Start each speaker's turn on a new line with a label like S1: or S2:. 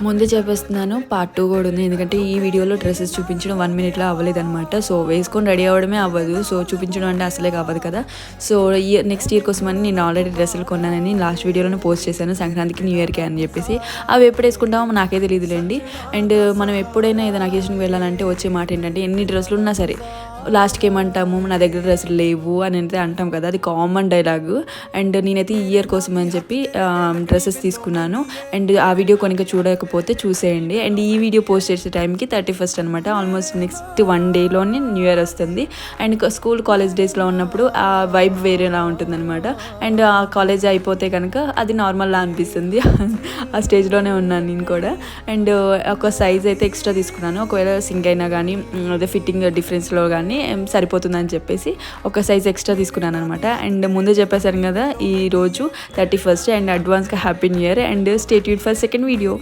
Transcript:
S1: ముందే చెప్పేస్తున్నాను, పార్ట్ 2 కూడా ఉంది. ఎందుకంటే ఈ వీడియోలో డ్రెస్సెస్ చూపించడం 1 మినిట్లో అవ్వలేదనమాట. సో వేసుకొని రెడీ అవ్వడమే అవ్వదు. సో చూపించడం అంటే అసలే అవ్వదు కదా. సో నెక్స్ట్ ఇయర్ కోసమని నేను ఆల్రెడీ డ్రెస్సులు కొన్నానని లాస్ట్ వీడియోలోనే పోస్ట్ చేశాను, సంక్రాంతికి న్యూ ఇయర్కి అని చెప్పేసి. అవి ఎప్పుడు వేసుకుంటామో నాకే తెలియదులేండి. అండ్ మనం ఎప్పుడైనా ఏదైనా అకేషన్కి వెళ్ళాలంటే వచ్చే మాట ఏంటంటే, ఎన్ని డ్రెస్సులు ఉన్నా సరే లాస్ట్కి ఏమంటాము, నా దగ్గర డ్రెస్సులు లేవు అని అయితే అంటాం కదా. అది కామన్ డైలాగు. అండ్ నేనైతే ఈ ఇయర్ కోసం అని చెప్పి డ్రెస్సెస్ తీసుకున్నాను. అండ్ ఆ వీడియో కొనిక చూడకపోతే చూసేయండి. అండ్ ఈ వీడియో పోస్ట్ చేసే టైంకి 31st అనమాట. ఆల్మోస్ట్ నెక్స్ట్ 1 డేలోనే న్యూ ఇయర్ వస్తుంది. అండ్ స్కూల్ కాలేజ్ డేస్లో ఉన్నప్పుడు ఆ వైబ్ వేరేలా ఉంటుంది అనమాట. అండ్ ఆ కాలేజ్ అయిపోతే కనుక అది నార్మల్లా అనిపిస్తుంది. ఆ స్టేజ్లోనే ఉన్నాను నేను కూడా. అండ్ ఒక సైజ్ అయితే ఎక్స్ట్రా తీసుకున్నాను. ఒకవేళ సింక్ అయినా కానీ అదే ఫిట్టింగ్ డిఫరెన్స్లో కానీ సరిపోతుందని చెప్పేసి ఒక సైజ్ ఎక్స్ట్రా తీసుకున్నాను అనమాట. అండ్ ముందే చెప్పేశాను కదా, ఈ రోజు 31st. అండ్ అడ్వాన్స్గా happy new year. And stay tuned for second video.